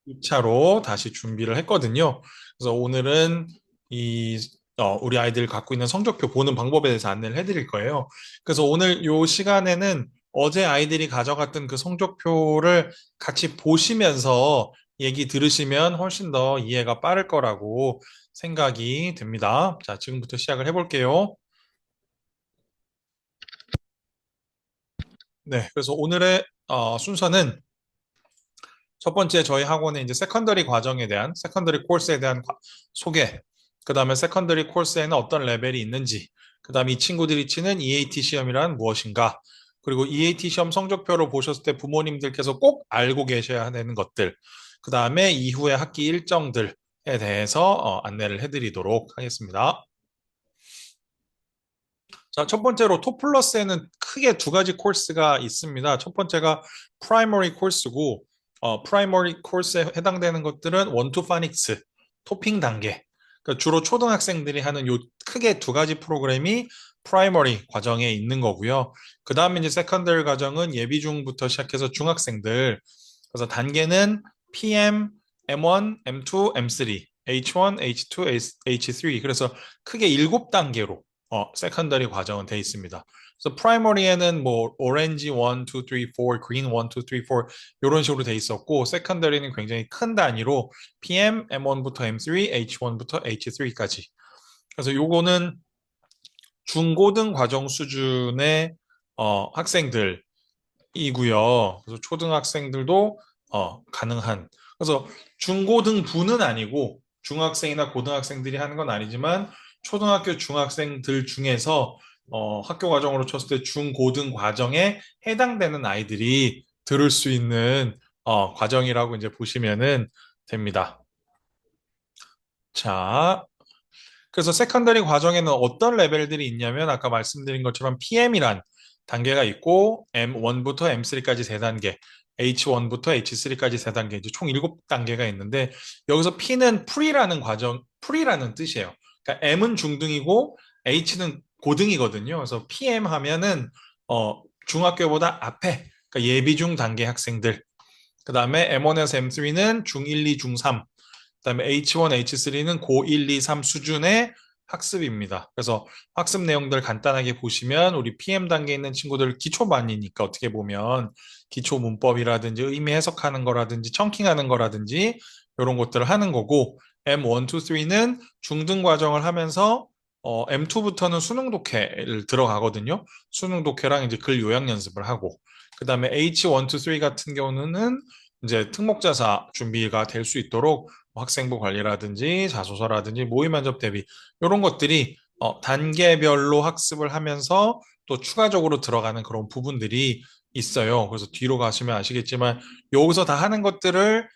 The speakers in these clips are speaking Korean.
2차로 다시 준비를 했거든요. 그래서 오늘은 이 우리 아이들 갖고 있는 성적표 보는 방법에 대해서 안내를 해드릴 거예요. 그래서 오늘 요 시간에는 어제 아이들이 가져갔던 그 성적표를 같이 보시면서 얘기 들으시면 훨씬 더 이해가 빠를 거라고 생각이 듭니다. 자, 지금부터 시작을 해볼게요. 네, 그래서 오늘의 순서는 첫 번째 저희 학원의 이제 세컨더리 과정에 대한 세컨더리 코र्스에 대한 소개, 그 다음에 세컨더리 코र्스에는 어떤 레벨이 있는지, 그 다음에 이 친구들이 치는 EAT 시험이란 무엇인가, 그리고 EAT 시험 성적표를 보셨을 때 부모님들께서 꼭 알고 계셔야 되는 것들, 그 다음에 이후의 학기 일정들에 대해서 안내를 해드리도록 하겠습니다. 자, 첫 번째로 토플러스에는 크게 두 가지 코र्스가 있습니다. 첫 번째가 프라이머리 코र्스고, 프라이머리 코र्스에 해당되는 것들은 원투 파닉스, 토핑 단계. 그러니까 주로 초등학생들이 하는 요 크게 두 가지 프로그램이 프라이머리 과정에 있는 거고요. 그 다음에 이제 세컨더리 과정은 예비 중부터 시작해서 중학생들. 그래서 단계는 PM, M1, M2, M3, H1, H2, H3. 그래서 크게 7단계로 세컨더리 과정은 돼 있습니다. 그래서 프라이머리에는 뭐 오렌지 1, 2, 3, 4, 그린 1, 2, 3, 4 이런 식으로 돼 있었고 세컨더리는 굉장히 큰 단위로 PM, M1부터 M3, H1부터 H3까지. 그래서 요거는 중고등 과정 수준의 학생들이고요. 그래서 초등학생들도 가능한. 그래서 중고등부는 아니고 중학생이나 고등학생들이 하는 건 아니지만 초등학교 중학생들 중에서 학교 과정으로 쳤을 때 중고등 과정에 해당되는 아이들이 들을 수 있는 과정이라고 이제 보시면은 됩니다. 자, 그래서 세컨더리 과정에는 어떤 레벨들이 있냐면 아까 말씀드린 것처럼 PM이란 단계가 있고 M1부터 M3까지 세 단계, H1부터 H3까지 세 단계, 이제 총 7단계가 있는데 여기서 P는 풀이라는 뜻이에요. 그러니까 M은 중등이고 H는 고등이거든요. 그래서 PM 하면은 중학교보다 앞에 그러니까 예비중 단계 학생들, 그 다음에 M1에서 M3는 중1, 2, 중3, 그다음에 H1, H3는 고 1, 2, 3 수준의 학습입니다. 그래서 학습 내용들 간단하게 보시면 우리 PM 단계에 있는 친구들 기초반이니까 어떻게 보면 기초 문법이라든지 의미 해석하는 거라든지 청킹하는 거라든지 이런 것들을 하는 거고 M1, 2, 3는 중등 과정을 하면서 M2부터는 수능 독해를 들어가거든요. 수능 독해랑 이제 글 요약 연습을 하고 그다음에 H1, 2, 3 같은 경우는 이제 특목자사 준비가 될 수 있도록 뭐 학생부 관리라든지 자소서라든지 모의 면접 대비 이런 것들이 단계별로 학습을 하면서 또 추가적으로 들어가는 그런 부분들이 있어요. 그래서 뒤로 가시면 아시겠지만 여기서 다 하는 것들을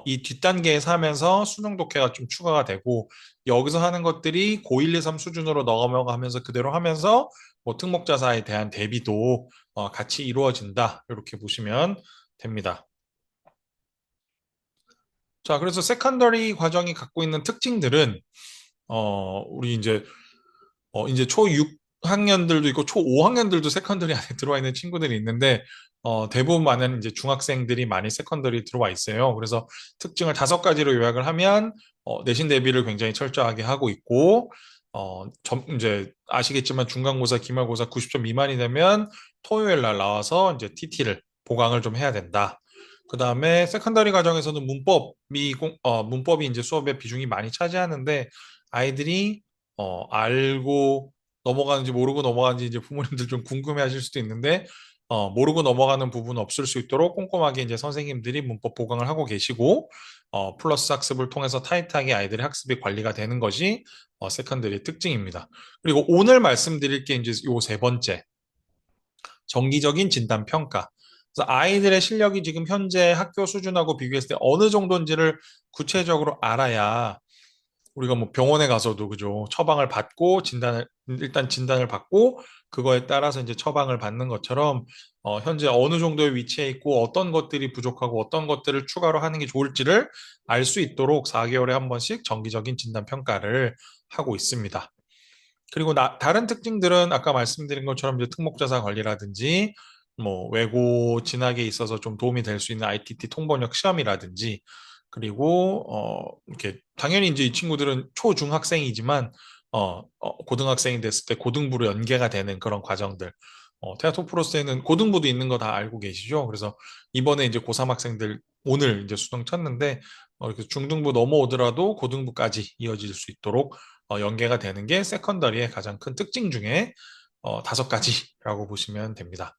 이 뒷단계에서 하면서 수능 독해가 좀 추가가 되고 여기서 하는 것들이 고 1, 2, 3 수준으로 넘어가면서 그대로 하면서 뭐 특목자사에 대한 대비도 같이 이루어진다. 이렇게 보시면 됩니다. 자, 그래서 세컨더리 과정이 갖고 있는 특징들은 우리 이제 초 6학년들도 있고 초 5학년들도 세컨더리 안에 들어와 있는 친구들이 있는데 대부분 많은 이제 중학생들이 많이 세컨더리 들어와 있어요. 그래서 특징을 5가지로 요약을 하면 내신 대비를 굉장히 철저하게 하고 있고 이제 아시겠지만 중간고사, 기말고사 90점 미만이 되면 토요일 날 나와서 이제 TT를 보강을 좀 해야 된다. 그 다음에 세컨더리 과정에서는 문법이 이제 수업의 비중이 많이 차지하는데 아이들이 알고 넘어가는지 모르고 넘어가는지 이제 부모님들 좀 궁금해하실 수도 있는데 모르고 넘어가는 부분 없을 수 있도록 꼼꼼하게 이제 선생님들이 문법 보강을 하고 계시고 플러스 학습을 통해서 타이트하게 아이들의 학습이 관리가 되는 것이 세컨더리의 특징입니다. 그리고 오늘 말씀드릴 게 이제 요 세 번째 정기적인 진단 평가. 그래서 아이들의 실력이 지금 현재 학교 수준하고 비교했을 때 어느 정도인지를 구체적으로 알아야 우리가 뭐 병원에 가서도 그죠. 처방을 받고 일단 진단을 받고 그거에 따라서 이제 처방을 받는 것처럼 현재 어느 정도의 위치에 있고 어떤 것들이 부족하고 어떤 것들을 추가로 하는 게 좋을지를 알 수 있도록 4개월에 한 번씩 정기적인 진단 평가를 하고 있습니다. 그리고 다른 특징들은 아까 말씀드린 것처럼 이제 특목자사 관리라든지 뭐 외고 진학에 있어서 좀 도움이 될 수 있는 ITT 통번역 시험이라든지 그리고 이렇게 당연히 이제 이 친구들은 초중학생이지만 고등학생이 됐을 때 고등부로 연계가 되는 그런 과정들 테아토프로스에는 고등부도 있는 거 다 알고 계시죠? 그래서 이번에 이제 고3 학생들 오늘 이제 수능 쳤는데 이렇게 중등부 넘어오더라도 고등부까지 이어질 수 있도록 연계가 되는 게 세컨더리의 가장 큰 특징 중에 5가지라고 보시면 됩니다.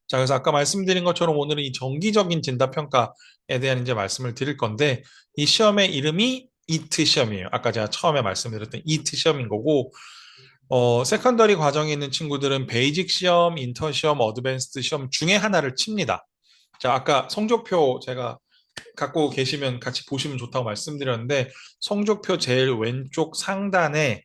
자, 그래서 아까 말씀드린 것처럼 오늘은 이 정기적인 진단평가에 대한 이제 말씀을 드릴 건데, 이 시험의 이름이 이트 시험이에요. 아까 제가 처음에 말씀드렸던 이트 시험인 거고, 세컨더리 과정에 있는 친구들은 베이직 시험, 인턴 시험, 어드밴스드 시험 중에 하나를 칩니다. 자, 아까 성적표 제가 갖고 계시면 같이 보시면 좋다고 말씀드렸는데, 성적표 제일 왼쪽 상단에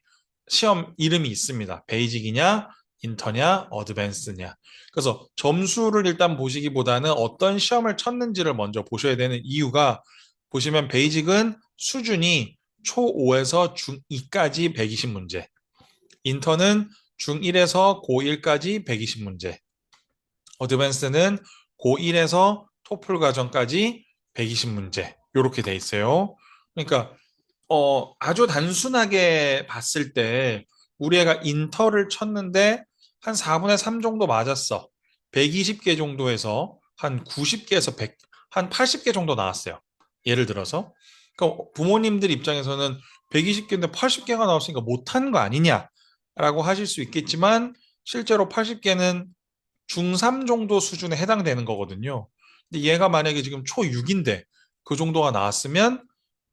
시험 이름이 있습니다. 베이직이냐, 인터냐, 어드밴스냐. 그래서 점수를 일단 보시기보다는 어떤 시험을 쳤는지를 먼저 보셔야 되는 이유가 보시면 베이직은 수준이 초5에서 중2까지 120문제, 인턴은 중1에서 고1까지 120문제, 어드밴스는 고1에서 토플 과정까지 120문제 이렇게 돼 있어요. 그러니까 아주 단순하게 봤을 때 우리 애가 인터를 쳤는데 한 4분의 3 정도 맞았어. 120개 정도에서 한 90개에서 100, 한 80개 정도 나왔어요. 예를 들어서. 그러니까 부모님들 입장에서는 120개인데 80개가 나왔으니까 못한 거 아니냐라고 하실 수 있겠지만 실제로 80개는 중3 정도 수준에 해당되는 거거든요. 근데 얘가 만약에 지금 초6인데 그 정도가 나왔으면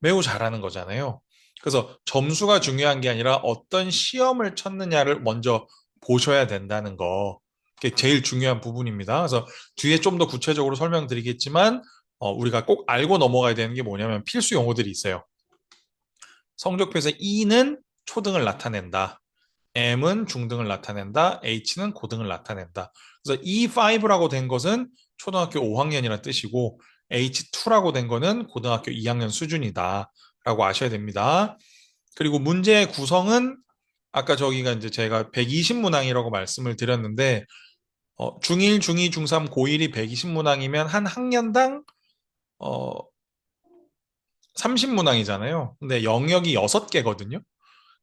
매우 잘하는 거잖아요. 그래서 점수가 중요한 게 아니라 어떤 시험을 쳤느냐를 먼저 보셔야 된다는 거. 그게 제일 중요한 부분입니다. 그래서 뒤에 좀 더 구체적으로 설명드리겠지만 우리가 꼭 알고 넘어가야 되는 게 뭐냐면 필수 용어들이 있어요. 성적표에서 E는 초등을 나타낸다. M은 중등을 나타낸다. H는 고등을 나타낸다. 그래서 E5라고 된 것은 초등학교 5학년이라는 뜻이고 H2라고 된 것은 고등학교 2학년 수준이다. 라고 아셔야 됩니다. 그리고 문제의 구성은 아까 저기가 이제 제가 120문항이라고 말씀을 드렸는데 중1, 중2, 중3, 고1이 120문항이면 한 학년당 어, 30문항이잖아요. 근데 영역이 6개거든요.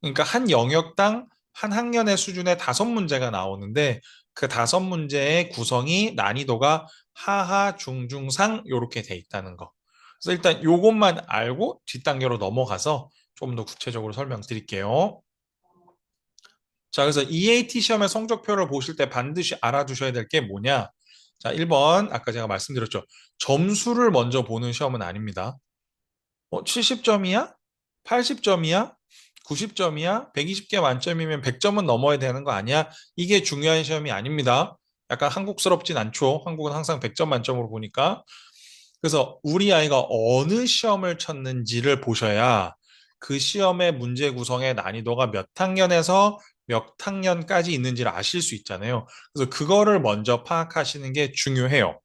그러니까 한 영역당 한 학년의 수준의 5문제가 나오는데 그 5문제의 구성이 난이도가 하하, 중, 중, 상 이렇게 돼 있다는 거. 그래서 일단 요것만 알고 뒷단계로 넘어가서 좀 더 구체적으로 설명드릴게요. 자, 그래서 EAT 시험의 성적표를 보실 때 반드시 알아두셔야 될 게 뭐냐? 자, 1번 아까 제가 말씀드렸죠. 점수를 먼저 보는 시험은 아닙니다. 70점이야? 80점이야? 90점이야? 120개 만점이면 100점은 넘어야 되는 거 아니야? 이게 중요한 시험이 아닙니다. 약간 한국스럽진 않죠. 한국은 항상 100점 만점으로 보니까. 그래서 우리 아이가 어느 시험을 쳤는지를 보셔야 그 시험의 문제 구성의 난이도가 몇 학년에서 몇 학년까지 있는지를 아실 수 있잖아요. 그래서 그거를 먼저 파악하시는 게 중요해요.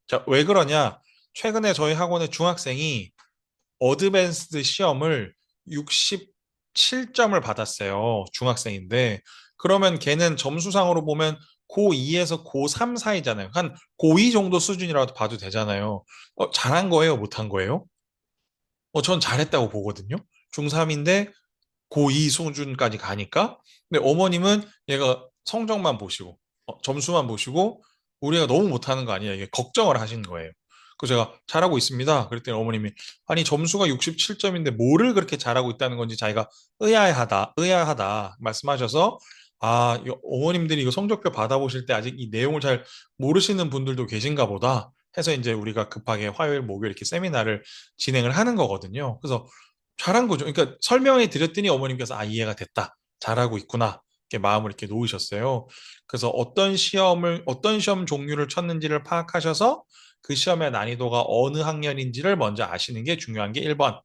자, 왜 그러냐? 최근에 저희 학원의 중학생이 어드밴스드 시험을 67점을 받았어요. 중학생인데. 그러면 걔는 점수상으로 보면 고2에서 고3 사이잖아요. 한 고2 정도 수준이라도 봐도 되잖아요. 잘한 거예요? 못한 거예요? 전 잘했다고 보거든요. 중3인데 고2 수준까지 가니까. 근데 어머님은 얘가 성적만 보시고, 점수만 보시고, 우리가 너무 못하는 거 아니야? 이게 걱정을 하신 거예요. 그래서 제가 잘하고 있습니다. 그랬더니 어머님이, 아니, 점수가 67점인데 뭐를 그렇게 잘하고 있다는 건지 자기가 의아하다 말씀하셔서, 아, 어머님들이 이거 성적표 받아보실 때 아직 이 내용을 잘 모르시는 분들도 계신가 보다 해서 이제 우리가 급하게 화요일, 목요일 이렇게 세미나를 진행을 하는 거거든요. 그래서 잘한 거죠. 그러니까 설명해 드렸더니 어머님께서 이해가 됐다. 잘하고 있구나. 이렇게 마음을 이렇게 놓으셨어요. 그래서 어떤 시험 종류를 쳤는지를 파악하셔서 그 시험의 난이도가 어느 학년인지를 먼저 아시는 게 중요한 게 1번.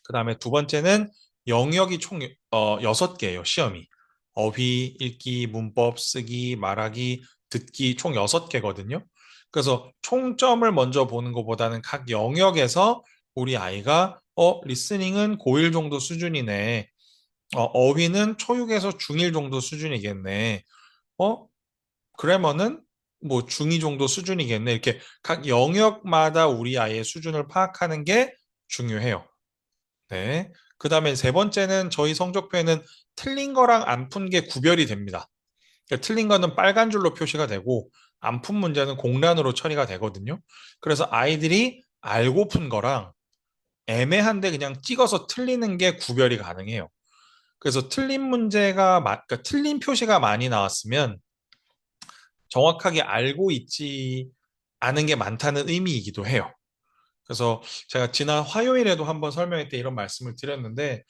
그 다음에 두 번째는 영역이 총 6개예요, 시험이. 어휘, 읽기, 문법, 쓰기, 말하기, 듣기 총 6개거든요. 그래서 총점을 먼저 보는 것보다는 각 영역에서 우리 아이가 리스닝은 고1 정도 수준이네. 어휘는 초6에서 중1 정도 수준이겠네. 어, 그래머는 뭐 중2 정도 수준이겠네. 이렇게 각 영역마다 우리 아이의 수준을 파악하는 게 중요해요. 네. 그 다음에 세 번째는 저희 성적표에는 틀린 거랑 안 푼 게 구별이 됩니다. 그러니까 틀린 거는 빨간 줄로 표시가 되고 안 푼 문제는 공란으로 처리가 되거든요. 그래서 아이들이 알고 푼 거랑 애매한데 그냥 찍어서 틀리는 게 구별이 가능해요. 그래서 틀린 문제가, 그러니까 틀린 표시가 많이 나왔으면 정확하게 알고 있지 않은 게 많다는 의미이기도 해요. 그래서 제가 지난 화요일에도 한번 설명회 때 이런 말씀을 드렸는데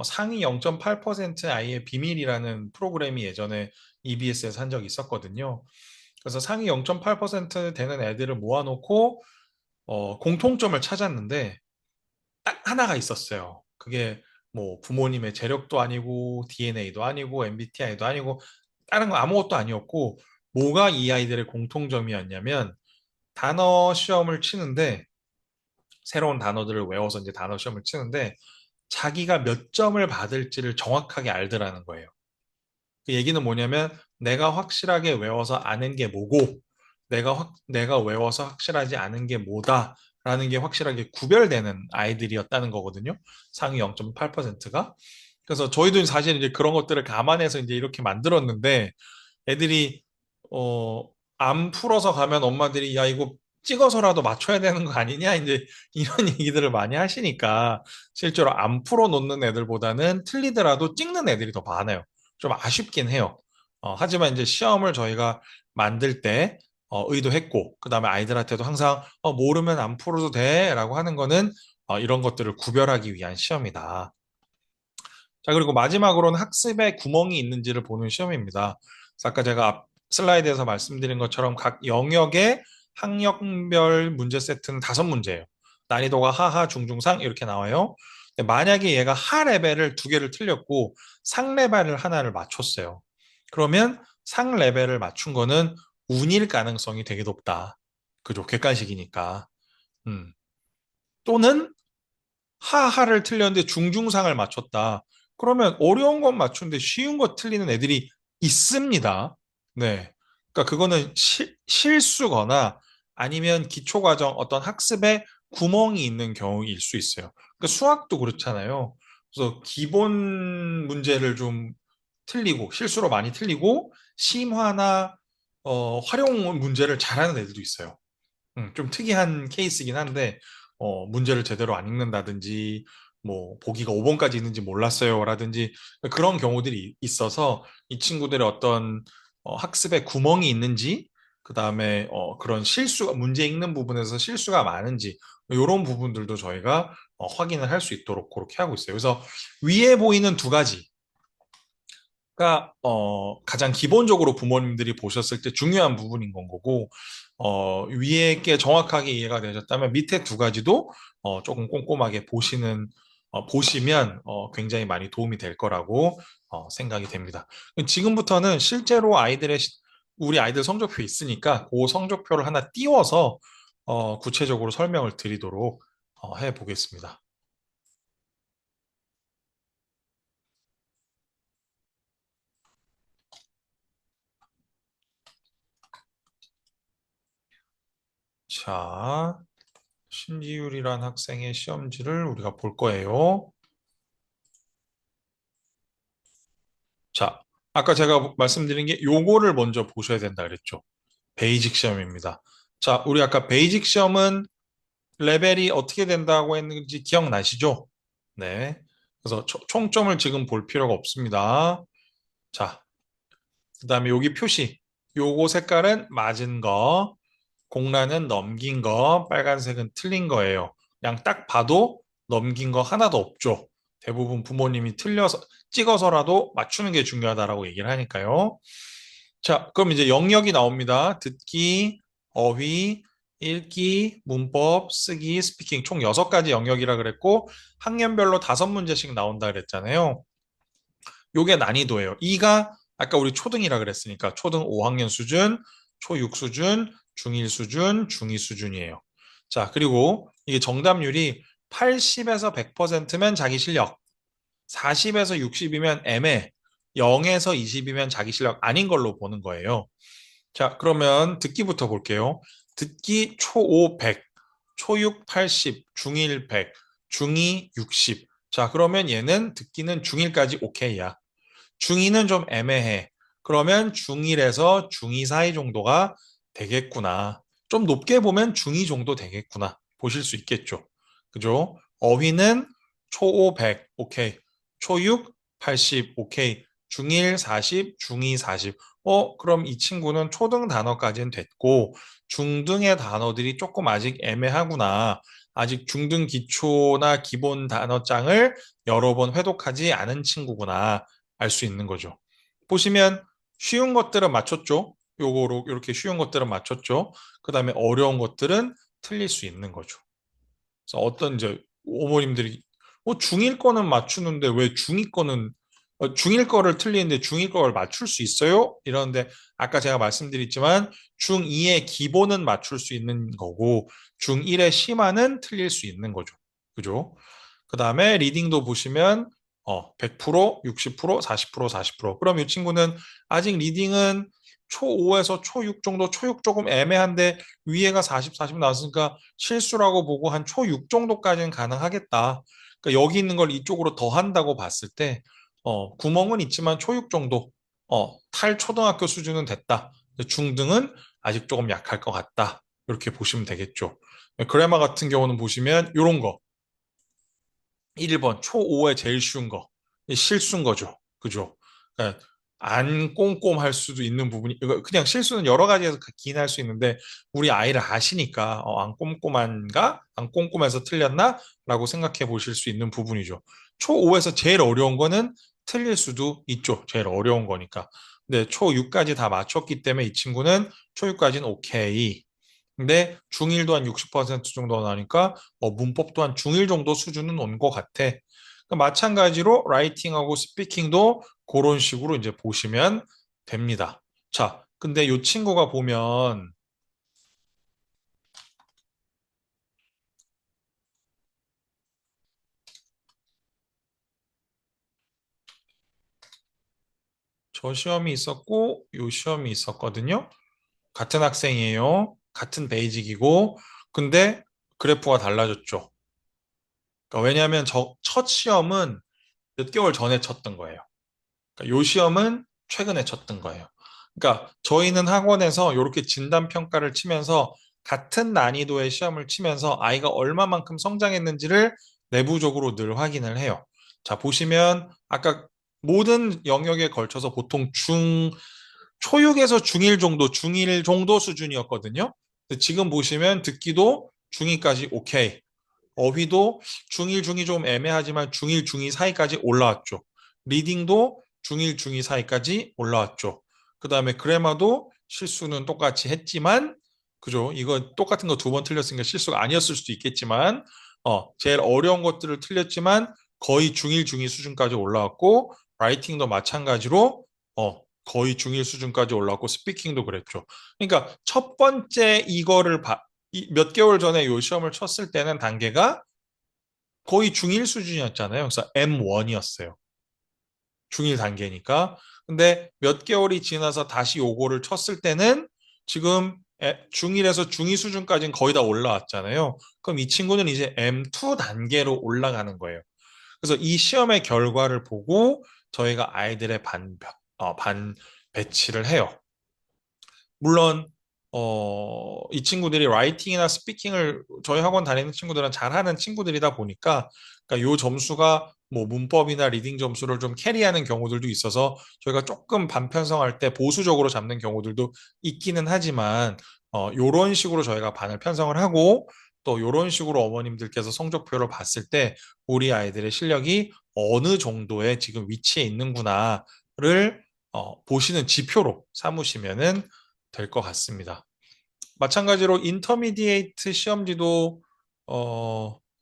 상위 0.8% 아이의 비밀이라는 프로그램이 예전에 EBS에서 한 적이 있었거든요. 그래서 상위 0.8% 되는 애들을 모아놓고 공통점을 찾았는데 딱 하나가 있었어요. 그게 뭐 부모님의 재력도 아니고 DNA도 아니고 MBTI도 아니고 다른 거 아무것도 아니었고 뭐가 이 아이들의 공통점이었냐면 단어 시험을 치는데 새로운 단어들을 외워서 이제 단어 시험을 치는데 자기가 몇 점을 받을지를 정확하게 알더라는 거예요. 그 얘기는 뭐냐면 내가 확실하게 외워서 아는 게 뭐고 내가 외워서 확실하지 않은 게 뭐다라는 게 확실하게 구별되는 아이들이었다는 거거든요. 상위 0.8%가. 그래서 저희도 사실 이제 그런 것들을 감안해서 이제 이렇게 만들었는데 애들이 어, 안 풀어서 가면 엄마들이 야 이거 찍어서라도 맞춰야 되는 거 아니냐 이제 이런 얘기들을 많이 하시니까 실제로 안 풀어 놓는 애들보다는 틀리더라도 찍는 애들이 더 많아요. 좀 아쉽긴 해요. 하지만 이제 시험을 저희가 만들 때 의도했고 그다음에 아이들한테도 항상 모르면 안 풀어도 돼라고 하는 거는 이런 것들을 구별하기 위한 시험이다. 자, 그리고 마지막으로는 학습에 구멍이 있는지를 보는 시험입니다. 그래서 아까 제가 앞 슬라이드에서 말씀드린 것처럼 각 영역의 학력별 문제 세트는 5문제예요. 난이도가 하하, 중중상 이렇게 나와요. 근데 만약에 얘가 하 레벨을 2개를 틀렸고 상 레벨을 하나를 맞췄어요. 그러면 상 레벨을 맞춘 거는 운일 가능성이 되게 높다. 그죠? 객관식이니까. 음. 또는 하하를 틀렸는데 중중상을 맞췄다. 그러면 어려운 건 맞추는데 쉬운 거 틀리는 애들이 있습니다. 네. 그러니까 그거는 실수거나 아니면 기초과정 어떤 학습에 구멍이 있는 경우일 수 있어요. 그러니까 수학도 그렇잖아요. 그래서 기본 문제를 좀 틀리고 실수로 많이 틀리고 심화나 활용 문제를 잘하는 애들도 있어요. 좀 특이한 케이스이긴 한데, 문제를 제대로 안 읽는다든지, 뭐, 보기가 5번까지 있는지 몰랐어요. 라든지, 그런 경우들이 있어서 이 친구들의 어떤 학습에 구멍이 있는지, 그 다음에 그런 문제 읽는 부분에서 실수가 많은지, 이런 부분들도 저희가 확인을 할 수 있도록 그렇게 하고 있어요. 그래서 위에 보이는 두 가지, 가 가장 기본적으로 부모님들이 보셨을 때 중요한 부분인 건 거고 위에 게 정확하게 이해가 되셨다면 밑에 두 가지도 조금 꼼꼼하게 보시면 굉장히 많이 도움이 될 거라고 생각이 됩니다. 지금부터는 실제로 우리 아이들 성적표 있으니까 그 성적표를 하나 띄워서 구체적으로 설명을 드리도록 해 보겠습니다. 자, 신지율이란 학생의 시험지를 우리가 볼 거예요. 자, 아까 제가 말씀드린 게 요거를 먼저 보셔야 된다 그랬죠. 베이직 시험입니다. 자, 우리 아까 베이직 시험은 레벨이 어떻게 된다고 했는지 기억나시죠? 네. 그래서 총점을 지금 볼 필요가 없습니다. 자, 그다음에 여기 표시. 요거 색깔은 맞은 거, 공란은 넘긴 거, 빨간색은 틀린 거예요. 그냥 딱 봐도 넘긴 거 하나도 없죠. 대부분 부모님이 찍어서라도 맞추는 게 중요하다라고 얘기를 하니까요. 자, 그럼 이제 영역이 나옵니다. 듣기, 어휘, 읽기, 문법, 쓰기, 스피킹 총 6가지 영역이라 그랬고 학년별로 5문제씩 나온다 그랬잖아요. 요게 난이도예요. 이가 아까 우리 초등이라 그랬으니까 초등 5학년 수준, 초6 수준, 중1 수준, 중2 수준이에요. 자, 그리고 이게 정답률이 80에서 100%면 자기 실력, 40에서 60이면 애매, 0에서 20이면 자기 실력 아닌 걸로 보는 거예요. 자, 그러면 듣기부터 볼게요. 듣기 초5 100, 초6 80, 중1 100, 중2 60. 자, 그러면 얘는 듣기는 중1까지 오케이야. 중2는 좀 애매해. 그러면 중1에서 중2 사이 정도가 되겠구나. 좀 높게 보면 중2 정도 되겠구나. 보실 수 있겠죠. 그죠? 어휘는 초5 100, 오케이. 초6 80, 오케이. 중1 40, 중2 40. 그럼 이 친구는 초등 단어까지는 됐고, 중등의 단어들이 조금 아직 애매하구나. 아직 중등 기초나 기본 단어장을 여러 번 회독하지 않은 친구구나. 알 수 있는 거죠. 보시면 쉬운 것들은 맞췄죠. 요거로 이렇게 쉬운 것들은 맞췄죠. 그 다음에 어려운 것들은 틀릴 수 있는 거죠. 그래서 어떤 이제 어머님들이 중1 거는 맞추는데 왜 중2 거는 중1 거를 틀리는데 중2 거를 맞출 수 있어요? 이러는데 아까 제가 말씀드렸지만 중2의 기본은 맞출 수 있는 거고 중1의 심화는 틀릴 수 있는 거죠. 그죠? 그 다음에 리딩도 보시면 100%, 60%, 40%, 40%. 그럼 이 친구는 아직 리딩은 초5에서 초6 정도, 초6 조금 애매한데 위에가 40, 40 나왔으니까 실수라고 보고 한 초6 정도까지는 가능하겠다. 그러니까 여기 있는 걸 이쪽으로 더 한다고 봤을 때 구멍은 있지만 초6 정도, 탈초등학교 수준은 됐다. 중등은 아직 조금 약할 것 같다. 이렇게 보시면 되겠죠. 그래마 같은 경우는 보시면 이런 거. 1번 초5에 제일 쉬운 거 실수인 거죠. 그죠? 그러니까 안 꼼꼼할 수도 있는 부분이 그냥 실수는 여러 가지에서 기인할 수 있는데 우리 아이를 아시니까 안 꼼꼼한가? 안 꼼꼼해서 틀렸나? 라고 생각해 보실 수 있는 부분이죠. 초5에서 제일 어려운 거는 틀릴 수도 있죠. 제일 어려운 거니까. 근데 초6까지 다 맞췄기 때문에 이 친구는 초6까지는 오케이. 근데 중1도 한 60% 정도 나니까 문법도 한 중1 정도 수준은 온 것 같아. 그러니까 마찬가지로 라이팅하고 스피킹도 그런 식으로 이제 보시면 됩니다. 자, 근데 이 친구가 보면 저 시험이 있었고 이 시험이 있었거든요. 같은 학생이에요. 같은 베이직이고 근데 그래프가 달라졌죠. 그러니까 왜냐하면 저 첫 시험은 몇 개월 전에 쳤던 거예요. 그러니까 요 시험은 최근에 쳤던 거예요. 그러니까 저희는 학원에서 이렇게 진단 평가를 치면서 같은 난이도의 시험을 치면서 아이가 얼마만큼 성장했는지를 내부적으로 늘 확인을 해요. 자, 보시면 아까 모든 영역에 걸쳐서 보통 초육에서 중1 정도, 중1 정도 수준이었거든요. 근데 지금 보시면 듣기도 중2까지 오케이. 어휘도 중1, 중2 좀 애매하지만 중1, 중2 사이까지 올라왔죠. 리딩도 중1, 중2 사이까지 올라왔죠. 그 다음에 그래마도 실수는 똑같이 했지만, 그죠? 이거 똑같은 거 두 번 틀렸으니까 실수가 아니었을 수도 있겠지만, 제일 어려운 것들을 틀렸지만 거의 중1, 중2 수준까지 올라왔고, 라이팅도 마찬가지로, 거의 중1 수준까지 올라왔고, 스피킹도 그랬죠. 그러니까 첫 번째 이거를 몇 개월 전에 요 시험을 쳤을 때는 단계가 거의 중1 수준이었잖아요. 그래서 M1이었어요. 중1 단계니까. 근데 몇 개월이 지나서 다시 요거를 쳤을 때는 지금 중1에서 중2 수준까지는 거의 다 올라왔잖아요. 그럼 이 친구는 이제 M2 단계로 올라가는 거예요. 그래서 이 시험의 결과를 보고 저희가 아이들의 반 배치를 해요. 물론 이 친구들이 라이팅이나 스피킹을 저희 학원 다니는 친구들은 잘하는 친구들이다 보니까 그러니까 요 점수가 뭐 문법이나 리딩 점수를 좀 캐리하는 경우들도 있어서 저희가 조금 반편성할 때 보수적으로 잡는 경우들도 있기는 하지만 요런 식으로 저희가 반을 편성을 하고 또 요런 식으로 어머님들께서 성적표를 봤을 때 우리 아이들의 실력이 어느 정도의 지금 위치에 있는구나를 보시는 지표로 삼으시면은 될 것 같습니다. 마찬가지로 인터미디에이트 시험지도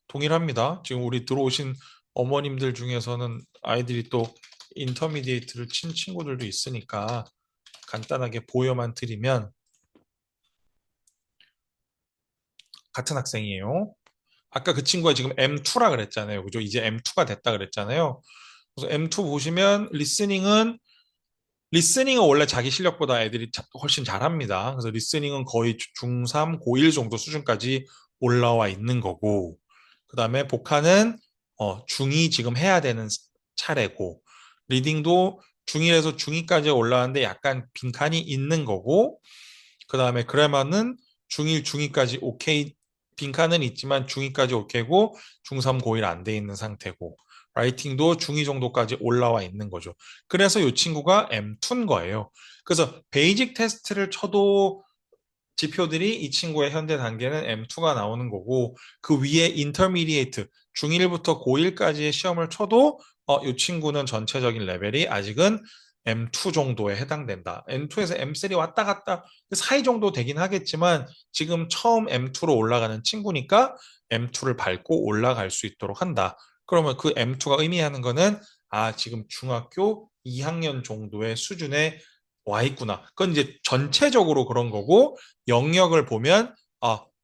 동일합니다. 지금 우리 들어오신 어머님들 중에서는 아이들이 또 인터미디에이트를 친 친구들도 있으니까 간단하게 보여만 드리면 같은 학생이에요. 아까 그 친구가 지금 M2라 그랬잖아요. 그죠? 이제 M2가 됐다 그랬잖아요. 그래서 M2 보시면 리스닝은 원래 자기 실력보다 애들이 훨씬 잘합니다. 그래서 리스닝은 거의 중3, 고1 정도 수준까지 올라와 있는 거고, 그 다음에 복화는 중2 지금 해야 되는 차례고, 리딩도 중1에서 중2까지 올라왔는데 약간 빈칸이 있는 거고, 그 다음에 그래머는 중1, 중2까지 오케이, 빈칸은 있지만 중2까지 오케이고, 중3, 고1 안 돼 있는 상태고, 라이팅도 중2 정도까지 올라와 있는 거죠. 그래서 이 친구가 M2인 거예요. 그래서 베이직 테스트를 쳐도 지표들이 이 친구의 현재 단계는 M2가 나오는 거고 그 위에 인터미디에이트 중1부터 고1까지의 시험을 쳐도 이 친구는 전체적인 레벨이 아직은 M2 정도에 해당된다. M2에서 M3 왔다 갔다 그 사이 정도 되긴 하겠지만 지금 처음 M2로 올라가는 친구니까 M2를 밟고 올라갈 수 있도록 한다. 그러면 그 M2가 의미하는 거는 지금 중학교 2학년 정도의 수준에 와 있구나. 그건 이제 전체적으로 그런 거고 영역을 보면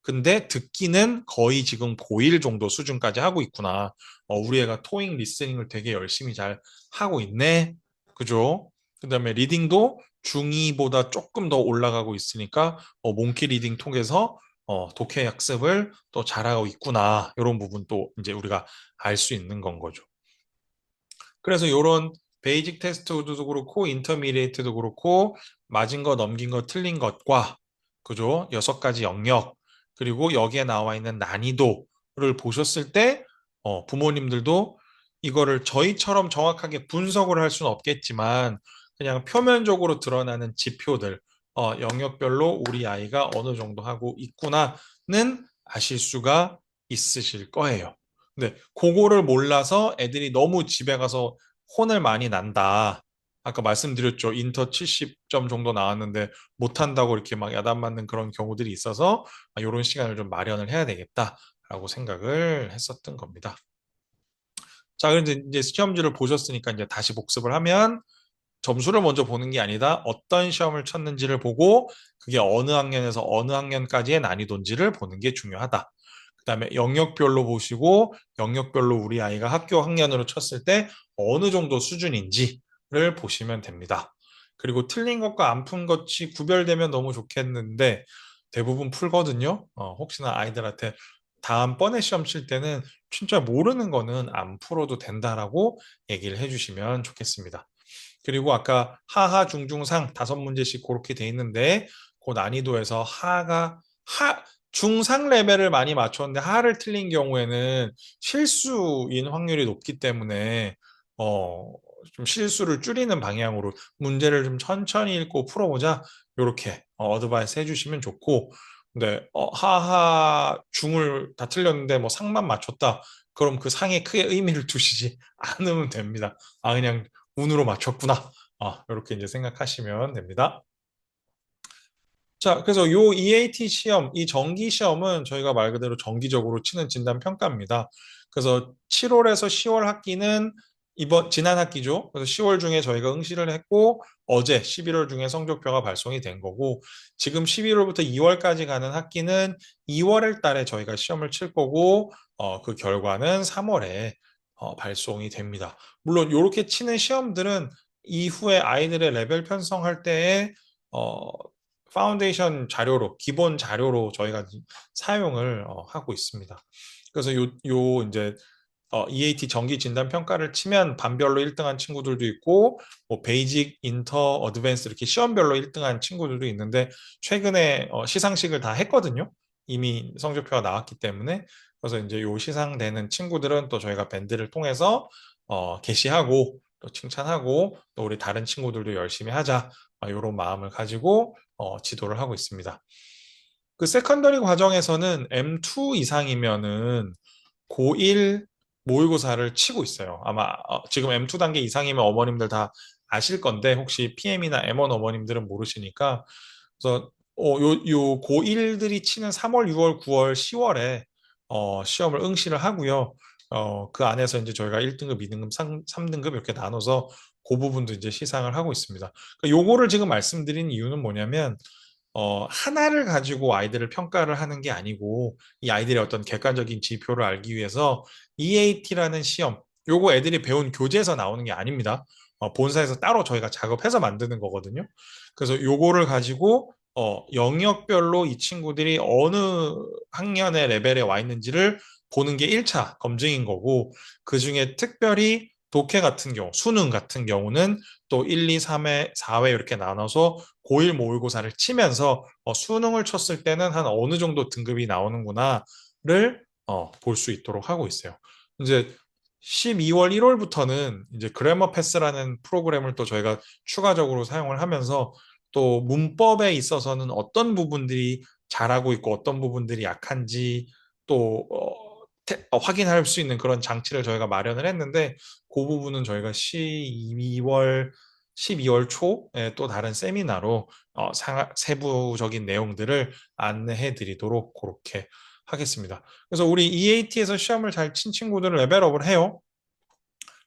근데 듣기는 거의 지금 고1 정도 수준까지 하고 있구나. 우리 애가 토익 리스닝을 되게 열심히 잘 하고 있네. 그죠? 그다음에 리딩도 중2보다 조금 더 올라가고 있으니까 몽키 리딩 통해서 독해 학습을 또 잘하고 있구나. 이런 부분 또 이제 우리가 알 수 있는 건 거죠. 그래서 이런 베이직 테스트도 그렇고 인터미디에이트도 그렇고 맞은 거 넘긴 거 틀린 것과 그죠? 6가지 영역 그리고 여기에 나와 있는 난이도를 보셨을 때 부모님들도 이거를 저희처럼 정확하게 분석을 할 수는 없겠지만 그냥 표면적으로 드러나는 지표들 영역별로 우리 아이가 어느 정도 하고 있구나는 아실 수가 있으실 거예요. 네, 그거를 몰라서 애들이 너무 집에 가서 혼을 많이 난다. 아까 말씀드렸죠. 인터 70점 정도 나왔는데 못한다고 이렇게 막 야단 맞는 그런 경우들이 있어서 이런 시간을 좀 마련을 해야 되겠다라고 생각을 했었던 겁니다. 자, 그런데 이제 시험지를 보셨으니까 이제 다시 복습을 하면 점수를 먼저 보는 게 아니다. 어떤 시험을 쳤는지를 보고 그게 어느 학년에서 어느 학년까지의 난이도인지를 보는 게 중요하다. 그다음에 영역별로 보시고 영역별로 우리 아이가 학교 학년으로 쳤을 때 어느 정도 수준인지를 보시면 됩니다. 그리고 틀린 것과 안 푼 것이 구별되면 너무 좋겠는데 대부분 풀거든요. 혹시나 아이들한테 다음번에 시험 칠 때는 진짜 모르는 거는 안 풀어도 된다라고 얘기를 해주시면 좋겠습니다. 그리고 아까 하하 중중상 5문제씩 그렇게 돼 있는데 그 난이도에서 중상 레벨을 많이 맞췄는데 하를 틀린 경우에는 실수인 확률이 높기 때문에 어, 좀 실수를 줄이는 방향으로 문제를 좀 천천히 읽고 풀어보자 이렇게 어드바이스 해주시면 좋고 근데 하하 중을 다 틀렸는데 뭐 상만 맞췄다 그럼 그 상에 크게 의미를 두시지 않으면 됩니다. 그냥 운으로 맞췄구나. 이렇게 이제 생각하시면 됩니다. 자, 그래서 요 EAT 시험, 이 정기 시험은 저희가 말 그대로 정기적으로 치는 진단 평가입니다. 그래서 7월에서 10월 학기는 지난 학기죠. 그래서 10월 중에 저희가 응시를 했고, 어제 11월 중에 성적표가 발송이 된 거고, 지금 11월부터 2월까지 가는 학기는 2월 달에 저희가 시험을 칠 거고, 그 결과는 3월에 발송이 됩니다. 물론 이렇게 치는 시험들은 이후에 아이들의 레벨 편성할 때에 어, 파운데이션 자료로, 기본 자료로 저희가 사용을 하고 있습니다. 그래서 이제 EAT 정기 진단 평가를 치면 반별로 1등한 친구들도 있고, 뭐 베이직, 인터, 어드밴스 이렇게 시험별로 1등한 친구들도 있는데 최근에 시상식을 다 했거든요. 이미 성적표가 나왔기 때문에 그래서 이제 요 시상되는 친구들은 또 저희가 밴드를 통해서 게시하고 또 칭찬하고 또 우리 다른 친구들도 열심히 하자 이런 마음을 가지고 지도를 하고 있습니다. 그 세컨더리 과정에서는 M2 이상이면은 고1 모의고사를 치고 있어요. 아마 지금 M2 단계 이상이면 어머님들 다 아실 건데 혹시 PM이나 M1 어머님들은 모르시니까 그래서 요 고1들이 치는 3월, 6월, 9월, 10월에 시험을 응시를 하고요. 그 안에서 이제 저희가 1등급, 2등급, 3등급 이렇게 나눠서 그 부분도 이제 시상을 하고 있습니다. 그러니까 요거를 지금 말씀드린 이유는 뭐냐면 하나를 가지고 아이들을 평가를 하는 게 아니고 이 아이들의 어떤 객관적인 지표를 알기 위해서 EAT라는 시험, 요거 애들이 배운 교재에서 나오는 게 아닙니다. 본사에서 따로 저희가 작업해서 만드는 거거든요. 그래서 요거를 가지고 영역별로 이 친구들이 어느 학년의 레벨에 와 있는지를 보는 게 1차 검증인 거고, 그중에 특별히 독해 같은 경우, 수능 같은 경우는 또 1, 2, 3회, 4회 이렇게 나눠서 고1 모의고사를 치면서 수능을 쳤을 때는 한 어느 정도 등급이 나오는구나를 볼 수 있도록 하고 있어요. 이제 12월, 1월부터는 이제 그래머 패스라는 프로그램을 또 저희가 추가적으로 사용을 하면서 또 문법에 있어서는 어떤 부분들이 잘하고 있고 어떤 부분들이 약한지 또 확인할 수 있는 그런 장치를 저희가 마련을 했는데, 그 부분은 저희가 12월 초에 또 다른 세미나로 세부적인 내용들을 안내해 드리도록 그렇게 하겠습니다. 그래서 우리 EAT에서 시험을 잘 친 친구들은 레벨업을 해요.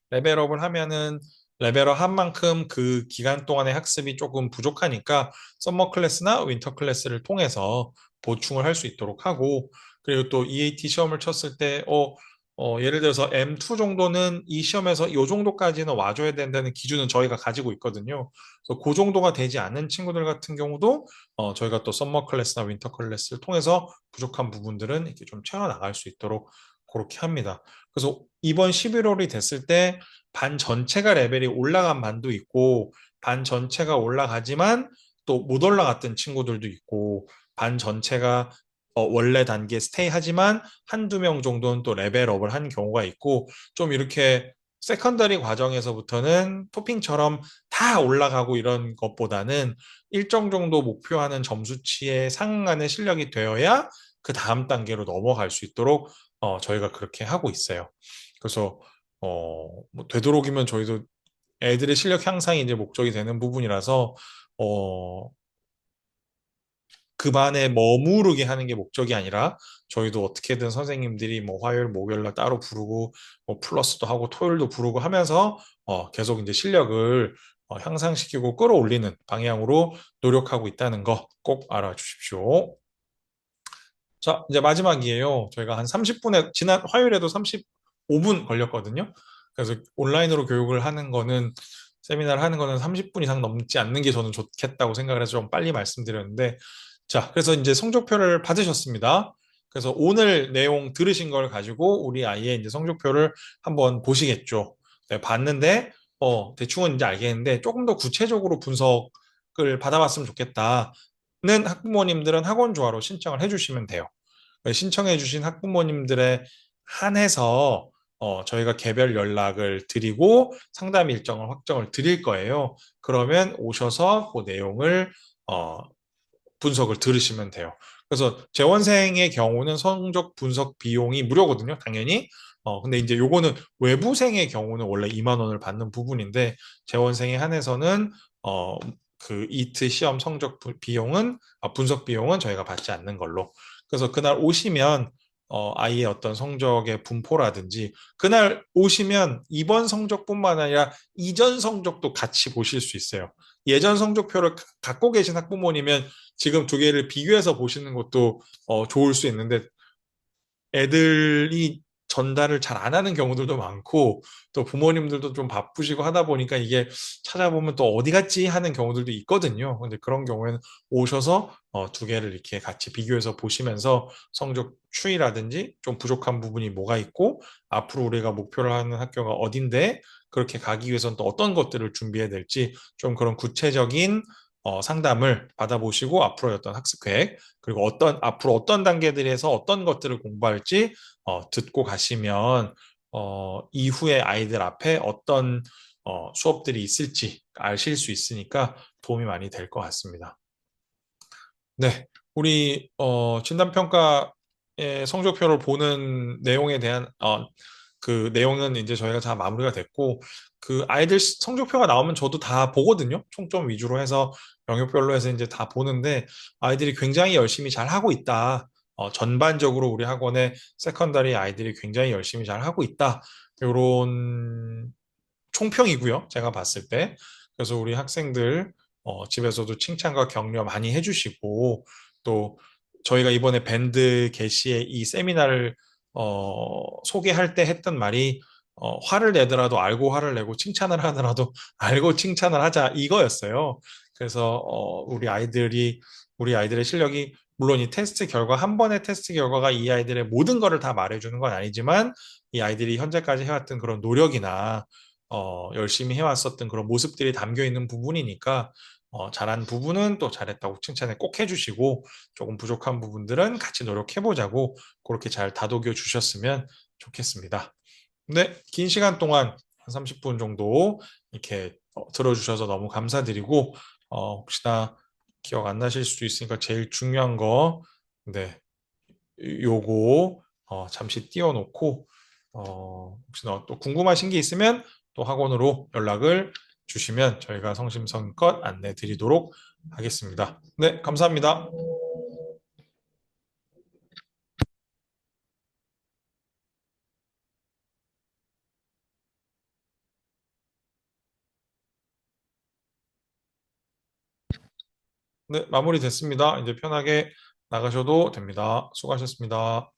레벨업을 하면은 레벨업 한 만큼 그 기간 동안의 학습이 조금 부족하니까 썸머 클래스나 윈터 클래스를 통해서 보충을 할 수 있도록 하고, 그리고 또 EAT 시험을 쳤을 때 예를 들어서 M2 정도는 이 시험에서 이 정도까지는 와줘야 된다는 기준은 저희가 가지고 있거든요. 그래서 그 정도가 되지 않는 친구들 같은 경우도 저희가 또 썸머 클래스나 윈터 클래스를 통해서 부족한 부분들은 이렇게 좀 채워나갈 수 있도록 그렇게 합니다. 그래서 이번 11월이 됐을 때 반 전체가 레벨이 올라간 반도 있고, 반 전체가 올라가지만 또 못 올라갔던 친구들도 있고, 반 전체가 원래 단계에 스테이 하지만 한두 명 정도는 또 레벨업을 한 경우가 있고, 좀 이렇게 세컨더리 과정에서부터는 토핑처럼 다 올라가고 이런 것보다는 일정 정도 목표하는 점수치에 상응하는 실력이 되어야 그 다음 단계로 넘어갈 수 있도록 저희가 그렇게 하고 있어요. 그래서 뭐 되도록이면 저희도 애들의 실력 향상이 이제 목적이 되는 부분이라서 어, 그 반에 머무르게 하는 게 목적이 아니라, 저희도 어떻게든 선생님들이 뭐 화요일, 목요일 날 따로 부르고 뭐 플러스도 하고 토요일도 부르고 하면서 계속 이제 실력을 향상시키고 끌어올리는 방향으로 노력하고 있다는 거 꼭 알아주십시오. 자, 이제 마지막이에요. 저희가 한 30분에, 지난 화요일에도 35분 걸렸거든요. 그래서 온라인으로 교육을 하는 거는, 세미나를 하는 거는 30분 이상 넘지 않는 게 저는 좋겠다고 생각을 해서 좀 빨리 말씀드렸는데, 자, 그래서 이제 성적표를 받으셨습니다. 그래서 오늘 내용 들으신 걸 가지고 우리 아이의 이제 성적표를 한번 보시겠죠. 네, 봤는데, 대충은 이제 알겠는데, 조금 더 구체적으로 분석을 받아봤으면 좋겠다는 학부모님들은 학원 조화로 신청을 해주시면 돼요. 신청해 주신 학부모님들에 한해서 저희가 개별 연락을 드리고 상담 일정을 확정을 드릴 거예요. 그러면 오셔서 그 내용을 어, 분석을 들으시면 돼요. 그래서 재원생의 경우는 성적 분석 비용이 무료거든요, 당연히. 근데 이제 요거는 외부생의 경우는 원래 2만 원을 받는 부분인데, 재원생에 한해서는 그 이트 시험 성적 비용은 분석 비용은 저희가 받지 않는 걸로. 그래서 그날 오시면 아이의 어떤 성적의 분포라든지, 그날 오시면 이번 성적뿐만 아니라 이전 성적도 같이 보실 수 있어요. 예전 성적표를 갖고 계신 학부모님은 지금 두 개를 비교해서 보시는 것도 좋을 수 있는데, 애들이 전달을 잘 안 하는 경우들도 많고 또 부모님들도 좀 바쁘시고 하다 보니까 이게 찾아보면 또 어디 갔지 하는 경우들도 있거든요. 근데 그런 경우에는 오셔서 두 개를 이렇게 같이 비교해서 보시면서 성적 추이라든지 좀 부족한 부분이 뭐가 있고 앞으로 우리가 목표를 하는 학교가 어딘데 그렇게 가기 위해서는 또 어떤 것들을 준비해야 될지 좀 그런 구체적인 상담을 받아보시고 앞으로의 어떤 학습 계획, 그리고 앞으로 어떤 단계들에서 어떤 것들을 공부할지 듣고 가시면 이후에 아이들 앞에 어떤 수업들이 있을지 아실 수 있으니까 도움이 많이 될 것 같습니다. 네, 우리 진단평가의 성적표를 보는 내용에 대한 그 내용은 이제 저희가 다 마무리가 됐고, 그 아이들 성적표가 나오면 저도 다 보거든요. 총점 위주로 해서 영역별로 해서 이제 다 보는데, 아이들이 굉장히 열심히 잘 하고 있다. 전반적으로 우리 학원의 세컨더리 아이들이 굉장히 열심히 잘 하고 있다. 이런 총평이고요. 제가 봤을 때. 그래서 우리 학생들 집에서도 칭찬과 격려 많이 해주시고, 또 저희가 이번에 밴드 개시의 이 세미나를 소개할 때 했던 말이 화를 내더라도 알고 화를 내고 칭찬을 하더라도 알고 칭찬을 하자 이거였어요. 그래서 우리 아이들의 실력이 물론 이 테스트 결과 한 번의 테스트 결과가 이 아이들의 모든 거를 다 말해주는 건 아니지만 이 아이들이 현재까지 해왔던 그런 노력이나 열심히 해왔었던 그런 모습들이 담겨 있는 부분이니까 잘한 부분은 또 잘했다고 칭찬을 꼭 해주시고 조금 부족한 부분들은 같이 노력해보자고 그렇게 잘 다독여 주셨으면 좋겠습니다. 네, 긴 시간 동안 한 30분 정도 이렇게 들어주셔서 너무 감사드리고, 혹시나 기억 안 나실 수도 있으니까 제일 중요한 거, 네, 요거, 잠시 띄워놓고, 혹시나 또 궁금하신 게 있으면 또 학원으로 연락을 주시면 저희가 성심성의껏 안내 드리도록 하겠습니다. 네, 감사합니다. 네, 마무리 됐습니다. 이제 편하게 나가셔도 됩니다. 수고하셨습니다.